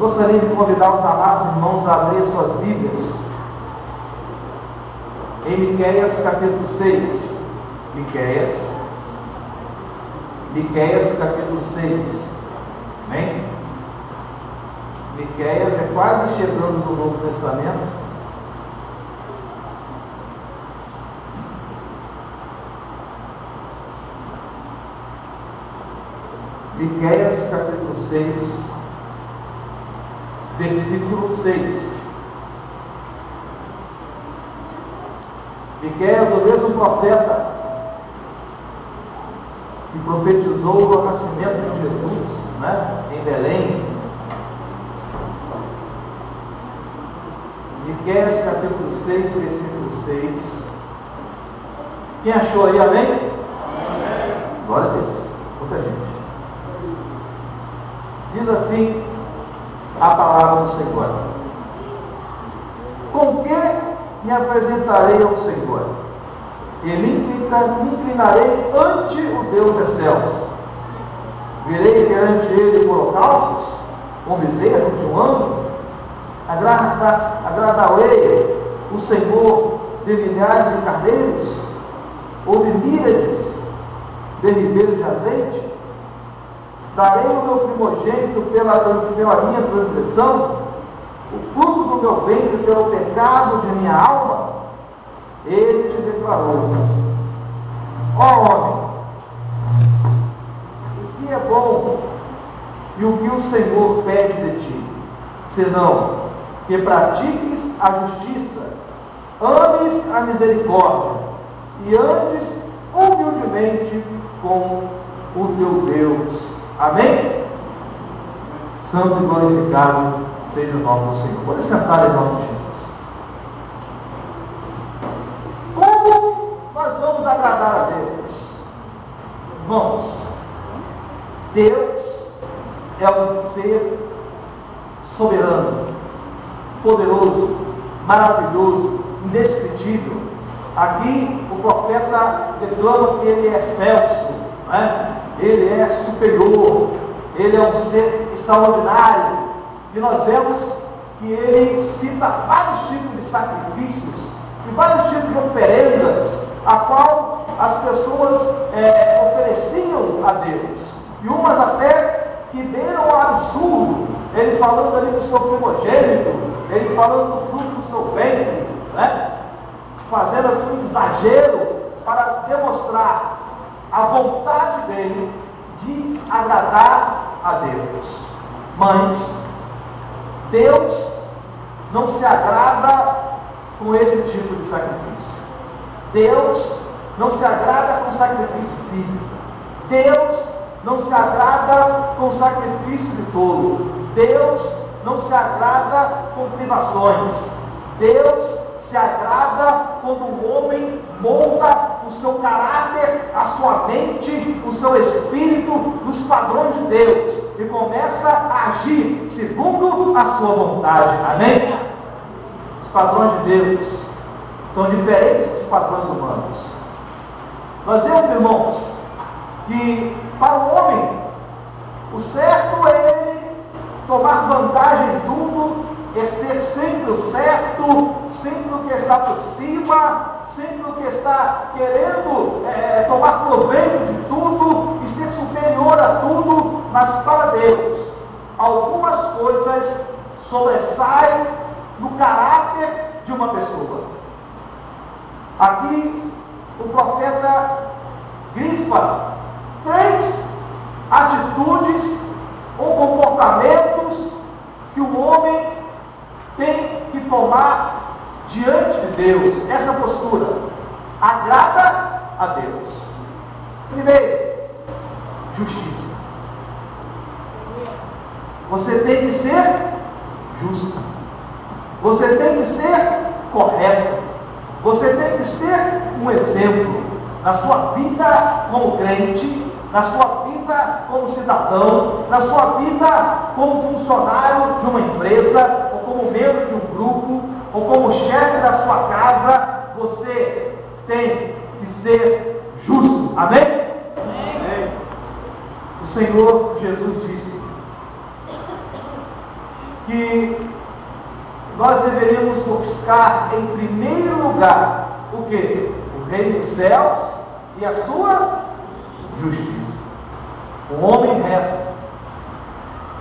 gostaria de convidar os amados irmãos a abrir suas Bíblias em Miqueias capítulo 6. Miqueias capítulo 6. Amém? Miqueias é quase chegando no Novo Testamento. Miqueias capítulo 6, versículo 6. Miqueias, o mesmo profeta que profetizou o nascimento de Jesus, em Belém. Miqueias capítulo 6, versículo 6. Quem achou aí, amém? Amém. Glória a Deus. Muita gente. Diz assim a palavra do Senhor: com que me apresentarei ao Senhor, e me inclinarei ante o Deus excelso. Virei perante ele por holocaustos, com bezerros de um ano. Agradar-ei o Senhor de milhares de carneiros, ou de míriades de ribeiros de azeite? Darei o meu primogênito pela minha transgressão, o fruto do meu ventre pelo pecado de minha alma. Ele te declarou: ó homem, o que é bom e o que o Senhor pede de ti, senão que pratiques a justiça, ames a misericórdia e andes humildemente com o teu Deus. Amém? Santo e glorificado seja o nome do Senhor. Pode sentar em nome de Jesus. Como nós vamos agradar a Deus? Irmãos, Deus é um ser soberano, poderoso, maravilhoso, indescritível. Aqui o profeta declama que ele é excelso, ele é superior, ele é um ser extraordinário. E nós vemos que ele cita vários tipos de sacrifícios e vários tipos de oferendas, a qual as pessoas ofereciam a Deus. E umas até que deram ao absurdo, ele falando ali do seu primogênito, ele falando do fruto do seu ventre, fazendo assim um exagero para demonstrar a vontade dele de agradar a Deus. Mas Deus não se agrada com esse tipo de sacrifício. Deus não se agrada com sacrifício físico. Deus não se agrada com sacrifício de tolo. Deus não se agrada com privações. Deus se agrada quando o homem molda o seu caráter, a sua mente, o seu espírito nos padrões de Deus e começa a agir segundo a sua vontade. Amém? Os padrões de Deus são diferentes dos padrões humanos. Nós vemos, irmãos, que para o homem o certo é ele tomar vantagem em tudo, é ser sempre o certo, sempre o que está por cima, sempre o que está querendo tomar proveito de tudo e ser superior a tudo. Mas para Deus, algumas coisas sobressaem no caráter de uma pessoa. Aqui o profeta grifa 3 atitudes ou comportamentos que o homem tem que tomar diante de Deus. Essa postura agrada a Deus. Primeiro, justiça. Você tem que ser justo. Você tem que ser correto. Você tem que ser um exemplo na sua vida como crente, na sua vida como cidadão, na sua vida como funcionário de uma empresa, ou como membro de um grupo, ou como chefe da sua casa. Você tem que ser justo. Amém? Amém. O Senhor Jesus disse nós deveríamos buscar em primeiro lugar o quê? O reino dos céus e a sua justiça. Um homem reto,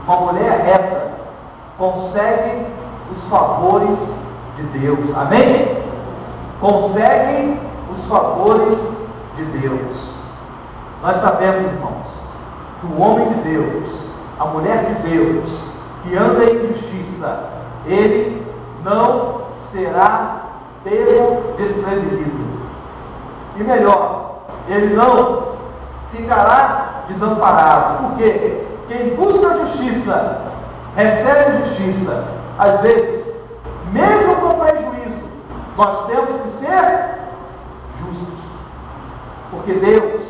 uma mulher reta, consegue os favores de Deus. Amém? Conseguem os favores de Deus. Nós sabemos, irmãos, que o homem de Deus, a mulher de Deus, que anda em justiça, ele não será pego desprevenido. E melhor, ele não ficará desamparado. Por quê? Quem busca a justiça, recebe justiça. Às vezes, mesmo com prejuízo, nós temos que ser justos. Porque Deus,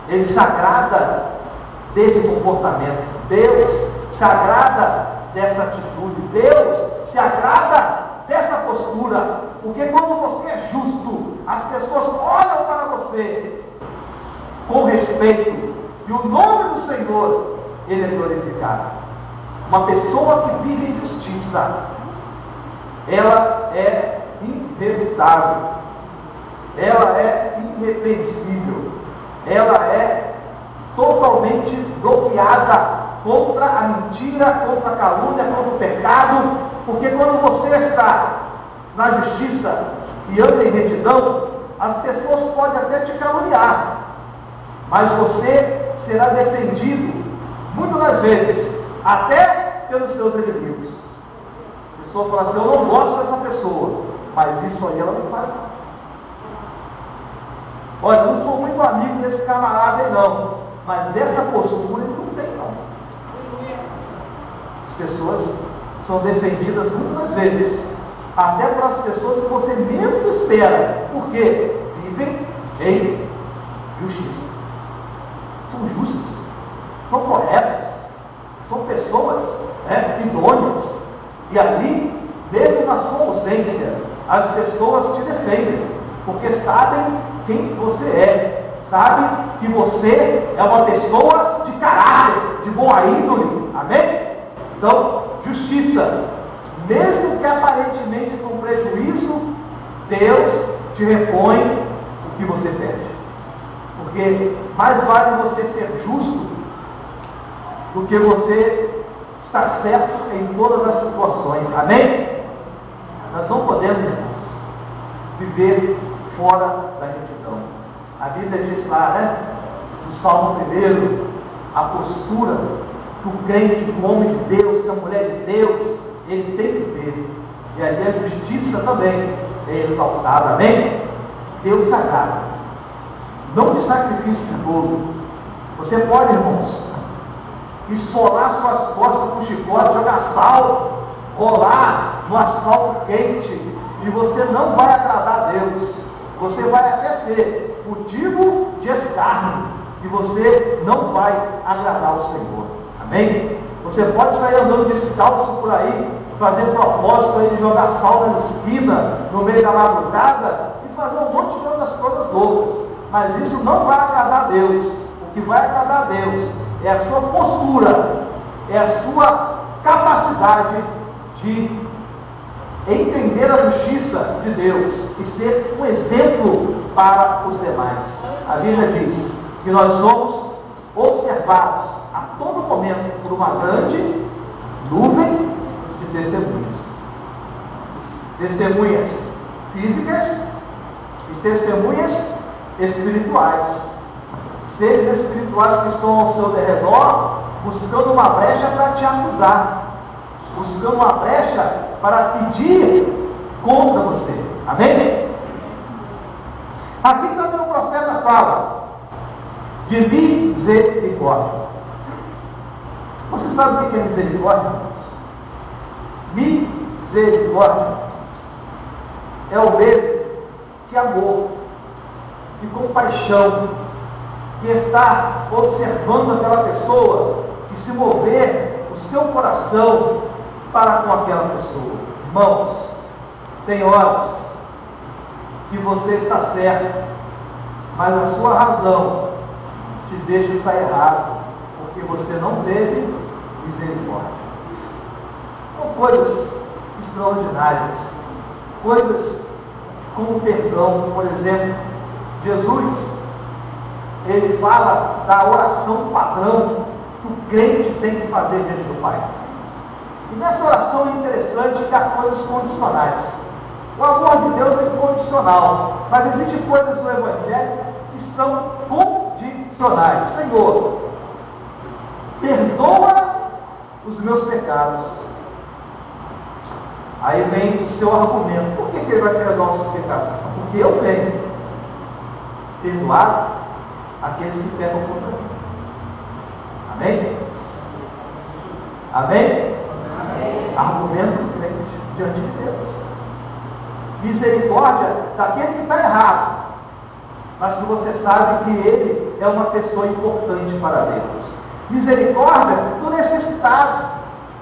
Ele se agrada desse comportamento. Deus se agrada dessa atitude. Deus se agrada dessa postura. Porque quando você é justo, as pessoas olham para você com respeito. E o nome do Senhor, Ele é glorificado. Uma pessoa que vive em justiça, ela é irrefutável, ela é irrepreensível, ela é totalmente bloqueada contra a mentira, contra a calúnia, contra o pecado, porque quando você está na justiça e anda em retidão, as pessoas podem até te caluniar, mas você será defendido, muitas das vezes, até pelos seus inimigos. A pessoa fala assim: eu não gosto dessa pessoa, mas isso aí ela não faz não. Olha, eu não sou muito amigo desse camarada aí não, mas essa postura ele não tem não. As pessoas são defendidas muitas vezes, até pelas pessoas que você menos espera, porque vivem em justiça. São justas, são corretas, são pessoas idôneas, e ali, mesmo na sua ausência, as pessoas te defendem, porque sabem quem você é, sabem que você é uma pessoa de caráter, de boa índole. Amém? Então, justiça, mesmo que aparentemente com prejuízo, Deus te repõe o que você pede. Porque mais vale você ser justo do que você estar certo em todas as situações. Amém? Nós não podemos, irmãos, viver fora da retidão. A Bíblia diz lá, no Salmo 1, a postura que o crente, que o homem de Deus, que a mulher de Deus, ele tem que ter. E ali a justiça também é exaltada. Amém? Deus se agrada. Não de sacrifício de bolo. Você pode, irmãos, esfolar suas costas com chicote, jogar sal, rolar no asfalto quente, e você não vai agradar a Deus. Você vai até ser motivo de escárnio, e você não vai agradar o Senhor. Amém? Você pode sair andando descalço por aí, fazer propósito aí de jogar sal nas esquinas, no meio da madrugada, e fazer um monte de outras coisas loucas. Mas isso não vai agradar a Deus. O que vai agradar a Deus é a sua postura, é a sua capacidade de entender a justiça de Deus e ser um exemplo para os demais. A Bíblia diz que nós somos observados a todo momento por uma grande nuvem de testemunhas. Testemunhas físicas e testemunhas espirituais. Seres espirituais que estão ao seu derredor, buscando uma brecha para te acusar, buscando uma brecha para pedir contra você. Amém? Aqui também o profeta fala de misericórdia. Você sabe o que é misericórdia? Misericórdia é o mesmo que amor, que compaixão, que está observando aquela pessoa e se mover o seu coração para com aquela pessoa. Irmãos, tem horas que você está certo, mas a sua razão te deixa estar errado, porque você não teve misericórdia. São coisas extraordinárias. Coisas como perdão, por exemplo. Jesus, ele fala da oração padrão que o crente tem que fazer diante do Pai. E nessa oração é interessante que há coisas condicionais. O amor de Deus é incondicional, mas existem coisas no Evangelho que são condicionais. Senhor, perdoa os meus pecados. Aí vem o seu argumento. Por que ele vai perdoar os seus pecados? Porque eu tenho perdoar aqueles que pecam contra mim. Amém? Amém? Amém. Argumento do crente diante de Deus. Misericórdia daquele que está errado, mas que você sabe que ele é uma pessoa importante para Deus. Misericórdia do necessitado,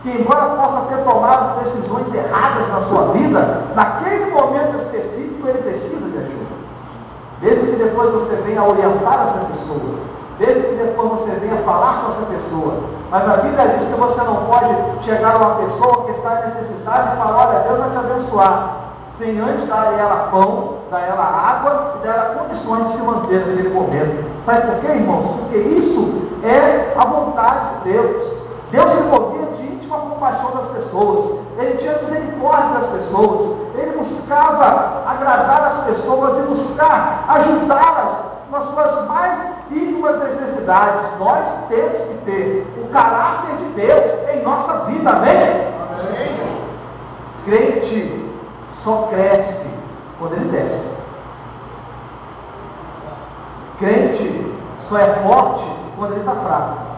que embora possa ter tomado decisões erradas na sua vida, naquele momento específico ele precisa de ajuda. Mesmo que depois você venha orientar essa pessoa, mesmo que depois você venha falar com essa pessoa, mas a Bíblia diz que você não pode chegar a uma pessoa que está necessitada e falar: olha, Deus vai te abençoar, sem antes dar a ela pão, dar a ela água e dar a ela condições de se manter naquele momento. Sabe por quê, irmãos? Porque isso é a vontade de Deus. Deus se movia de íntima compaixão das pessoas, ele tinha misericórdia das pessoas, ele buscava agradar as pessoas e buscar ajudá-las nas suas mais íntimas necessidades. Nós temos que ter o caráter de Deus em nossa vida, amém? Amém. Crente só cresce quando ele desce. Crente só é forte quando ele está fraco.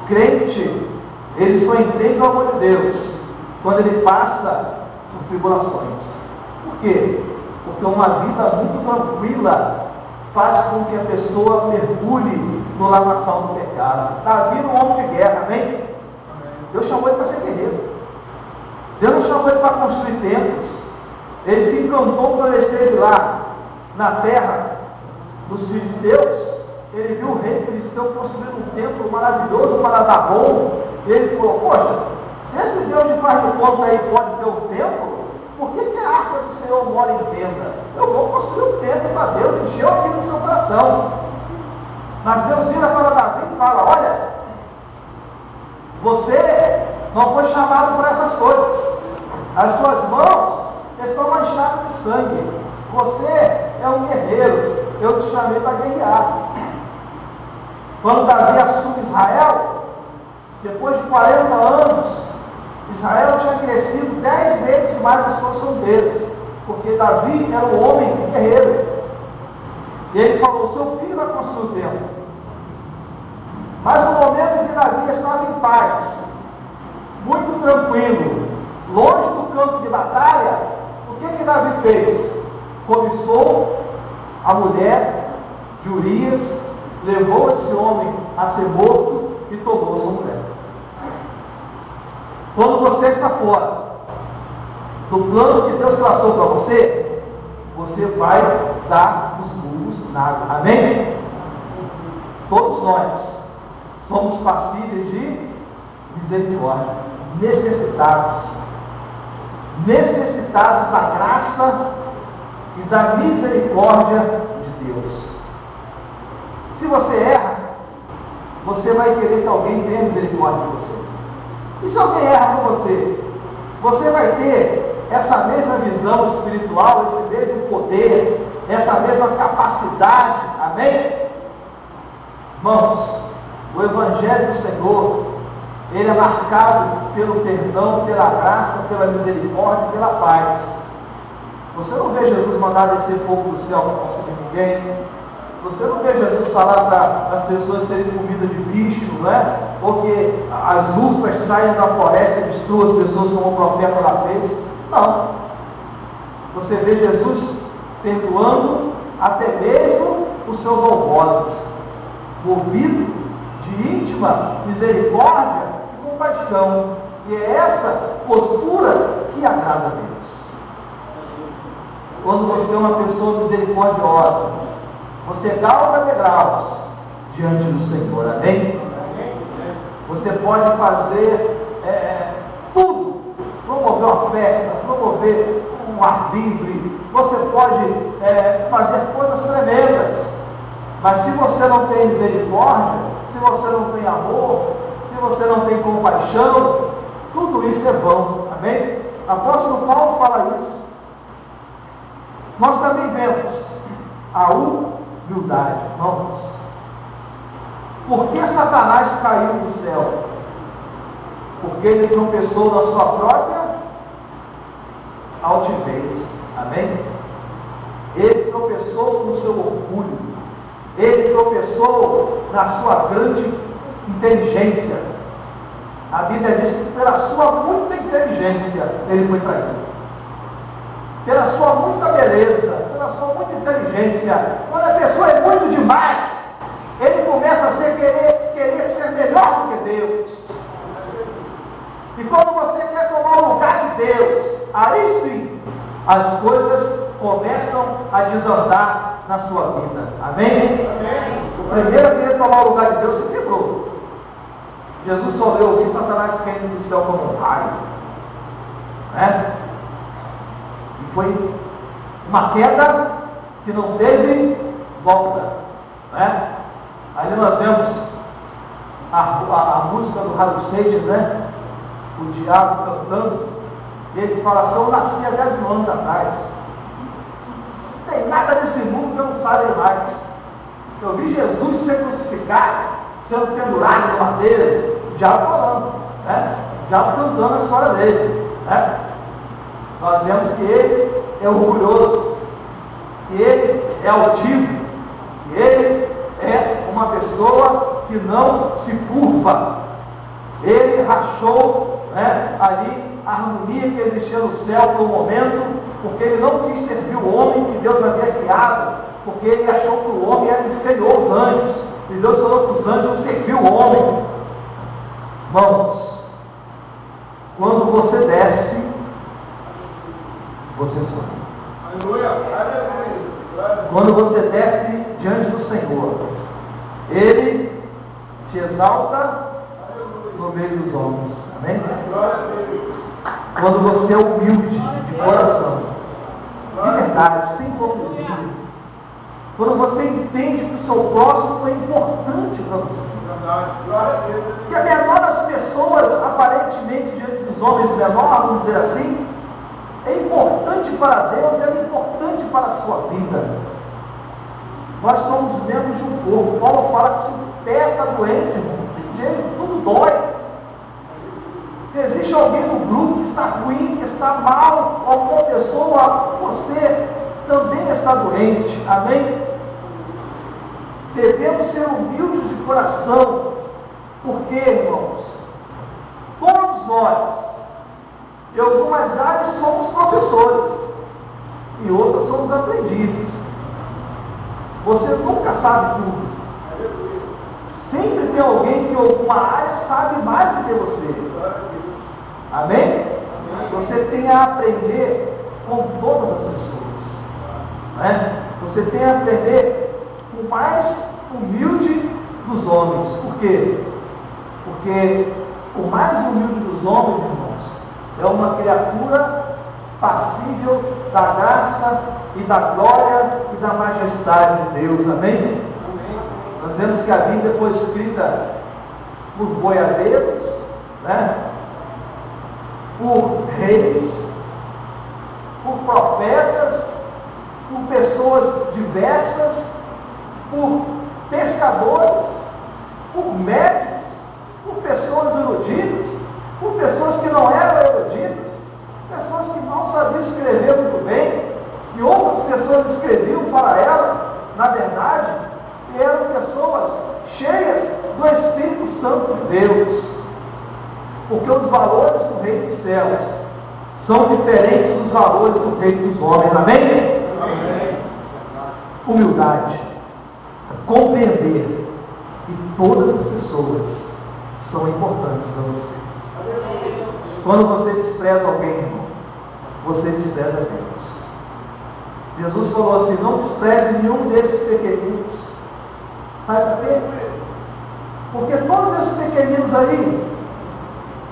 Crente, ele só entende o amor de Deus quando ele passa por tribulações. Por quê? Porque uma vida muito tranquila faz com que a pessoa mergulhe no lamaçal do pecado. Davi era um homem de guerra, amém? Deus chamou ele para ser guerreiro. Deus não chamou ele para construir templos. Ele se encantou quando ele esteve lá na terra dos filisteus. Ele viu o rei filisteu construindo um templo maravilhoso para Dagon. E ele falou: poxa, se esse Deus de faz de conta aí pode ter um templo, por que a arca do Senhor mora em tenda? Eu vou construir um templo para Deus, encheu aqui no seu coração. Mas Deus vira para Davi e fala: olha, você não foi chamado para essas coisas. As suas mãos estão manchadas de sangue. Você é um guerreiro. Eu te chamei para guerrear. Quando Davi assume Israel, depois de 40 anos, Israel tinha crescido 10 vezes mais as suas fronteiras, porque Davi era um homem guerreiro. E ele falou: seu filho vai construir o templo. Mas no momento em que Davi estava em paz, muito tranquilo, longe do campo de batalha, o que Davi fez? Cobiçou a mulher de Urias, levou esse homem a ser morto e tomou sua mulher. Quando você está fora do plano que Deus traçou para você, você vai dar os burros na água. Amém? Todos nós somos passíveis de misericórdia, necessitados da graça e da misericórdia de Deus. Se você erra, você vai querer que alguém tenha misericórdia de você. E se alguém erra com você, você vai ter essa mesma visão espiritual, esse mesmo poder, essa mesma capacidade, amém? Irmãos, o Evangelho do Senhor, ele é marcado pelo perdão, pela graça, pela misericórdia, pela paz. Você não vê Jesus mandar descer fogo do céu para consumir ninguém. Você não vê Jesus falar para as pessoas terem comida de bicho, não é? Ou que as ursas saiam da floresta e destruam as pessoas como o profeta lá fez. Não. Você vê Jesus perdoando até mesmo os seus algozes, movido de íntima misericórdia e compaixão. E é essa postura que agrada a Deus. Quando você é uma pessoa misericordiosa, você galga degraus diante do Senhor, amém? Você pode fazer tudo promover uma festa, promover um ar livre, você pode fazer coisas tremendas. Mas se você não tem misericórdia, se você não tem amor, se você não tem compaixão, tudo isso é vão. Amém? Apóstolo Paulo fala isso. Nós também vemos a humildade, irmãos. Por que Satanás caiu do céu? Porque ele tropeçou na sua própria altivez. Amém? Ele tropeçou no seu orgulho. Ele tropeçou na sua grande inteligência. A Bíblia diz que pela sua muita inteligência ele foi traído. Pela sua muita beleza, pela sua muita inteligência. Quando a pessoa é muito demais, ele começa a querer ser melhor do que Deus. E quando você quer tomar o lugar de Deus, aí sim as coisas começam a desandar na sua vida. Amém? Amém. O primeiro a querer tomar o lugar de Deus se quebrou. Jesus só deu ouvir Satanás caindo do céu como um raio. Né? E foi uma queda que não teve volta. Né? Ali nós vemos a música do Raul Seixas, né? O diabo cantando. Ele fala assim: eu nasci há 10 mil anos atrás. Não tem nada nesse mundo que eu não saiba mais. Eu vi Jesus ser crucificado, sendo pendurado no madeira. O diabo falando, né? O diabo cantando a história dele, né? Nós vemos que ele é orgulhoso, que ele é altivo, que ele é uma pessoa que não se curva. Ele rachou, né, ali a harmonia que existia no céu por um momento, porque ele não quis servir o homem que Deus havia criado, porque ele achou que o homem era inferior aos anjos, e Deus falou que os anjos não serviam o homem. Irmãos, quando você desce, você sobe. Quando você desce diante do Senhor, Ele te exalta no meio dos homens. Amém? Quando você é humilde de coração, de verdade, sem hipocrisia, quando você entende que o seu próximo é importante para você, que a menor das pessoas, aparentemente diante dos homens menor, vamos dizer assim, é importante para Deus, é importante para a sua vida. Nós somos membros de um corpo. Paulo fala que se o pé está doente, irmão, não tem jeito, tudo dói. Se existe alguém no grupo que está ruim, que está mal, alguma pessoa, você também está doente. Amém? Devemos ser humildes de coração, porque, irmãos, todos nós, em algumas áreas somos professores, e outras somos aprendizes. Você nunca sabe tudo. Sempre tem alguém que em alguma área sabe mais do que você. Amém? Você tem a aprender com todas as pessoas. Né? Você tem a aprender com o mais humilde dos homens. Por quê? Porque o mais humilde dos homens, irmãos, é uma criatura passível da graça e da glória e da majestade de Deus. Amém? Amém. Nós vemos que a Bíblia foi escrita por boiadeiros, né? Por reis, por profetas, por pessoas diversas, por pescadores, por médicos, por pessoas eruditas, por pessoas que não eram eruditas, pessoas que não sabiam escrever muito bem, que outras pessoas escreviam para ela. Na verdade, eram pessoas cheias do Espírito Santo de Deus, porque os valores do reino dos céus são diferentes dos valores do reino dos homens. Amém? Amém. Humildade, compreender que todas as pessoas são importantes para você. Quando você despreza alguém, irmão, você despreza Deus. Jesus falou assim: não despreze nenhum desses pequeninos. Sabe por quê? Porque todos esses pequeninos aí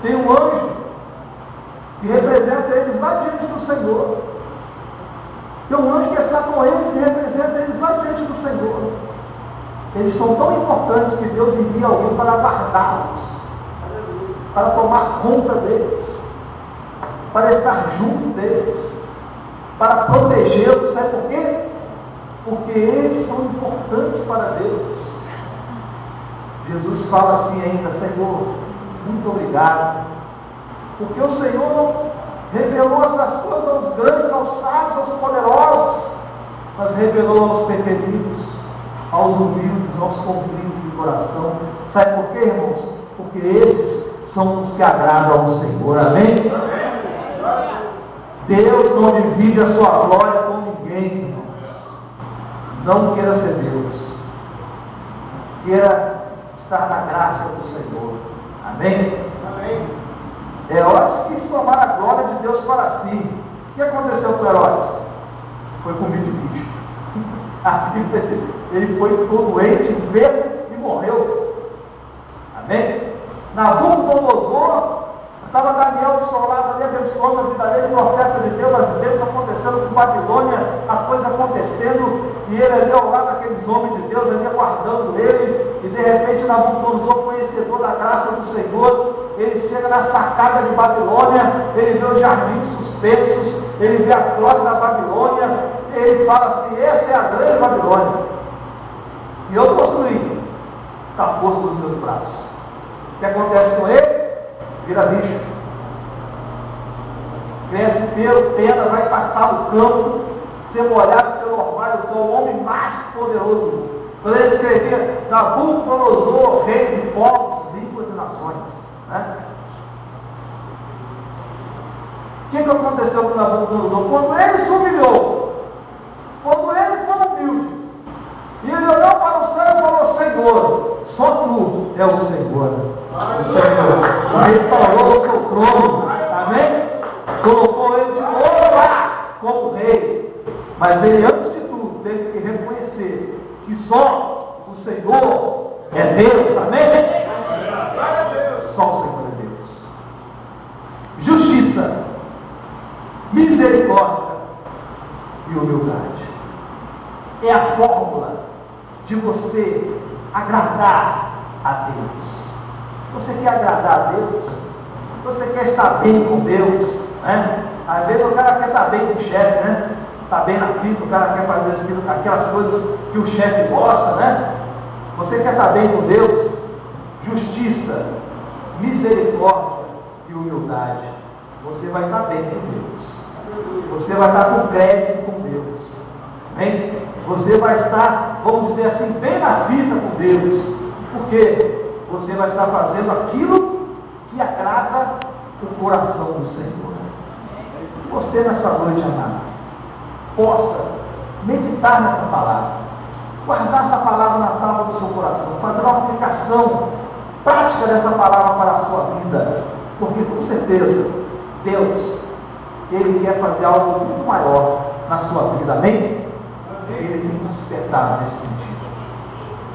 tem um anjo que representa eles lá diante do Senhor. Tem um anjo que está com eles e representa eles lá diante do Senhor. Eles são tão importantes que Deus envia alguém para guardá-los, para tomar conta deles, para estar junto deles, para protegê-los. Sabe por quê? Porque eles são importantes para Deus. Jesus fala assim ainda: Senhor, muito obrigado, porque o Senhor não revelou essas coisas aos grandes, aos sábios, aos poderosos, mas revelou aos pequeninos, aos humildes, aos contritos de coração. Sabe por quê, irmãos? Porque esses são os que agradam ao Senhor. Amém? Deus não divide a sua glória com ninguém, irmãos. Não queira ser Deus. Queira estar na graça do Senhor. Amém? Amém. Herodes quis tomar a glória de Deus para si. O que aconteceu com Herodes? Foi comido de bicho. Ele ficou doente, enfermo e morreu. Amém? Nabucodonosor, estava Daniel do seu lado ali, abençoando a vida dele, profeta de Deus, as Deus acontecendo com Babilônia, a coisa acontecendo, e ele ali ao lado daqueles homens de Deus, ali aguardando ele, e de repente Nabucodonosor, conhecedor da graça do Senhor, ele chega na sacada de Babilônia, ele vê os jardins suspensos, ele vê a glória da Babilônia, e ele fala assim: essa é a grande Babilônia, e eu construí com a força dos meus braços. O que acontece com ele? Vira bicho, cresce pelo, pena, vai pastar no campo, ser molhado pelo orvalho. Eu sou o homem mais poderoso. Quando ele escrevia Nabucodonosor, rei de povos, línguas e nações, né? O que aconteceu com Nabucodonosor? Quando ele se humilhou, quando ele foi humilde, e ele olhou para o céu e falou: Senhor, só tu é o Senhor. O Senhor restaurou o seu trono, amém? Colocou ele de novo lá como rei, mas ele, antes de tudo, teve que reconhecer que só o Senhor é Deus, amém? Só o Senhor é Deus. Justiça, misericórdia e humildade é a fórmula de você agradar a Deus. Você quer agradar a Deus? Você quer estar bem com Deus? Né? Às vezes o cara quer estar bem com o chefe, né? Está bem na fita, o cara quer fazer aquelas coisas que o chefe gosta, né? Você quer estar bem com Deus? Justiça, misericórdia e humildade. Você vai estar bem com Deus. Você vai estar com crédito com Deus. Amém? Você vai estar, vamos dizer assim, bem na fita com Deus. Por quê? Você vai estar fazendo aquilo que agrada o coração do Senhor. Que você nessa noite, amado, possa meditar nessa palavra, guardar essa palavra na tábua do seu coração, fazer uma aplicação prática dessa palavra para a sua vida, porque com certeza Deus, Ele quer fazer algo muito maior na sua vida, amém? Ele tem te despertado nesse sentido.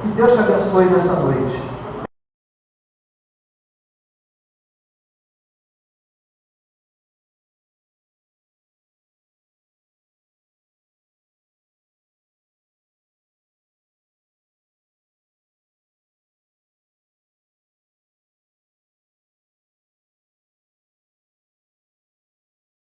Que Deus te abençoe nessa noite.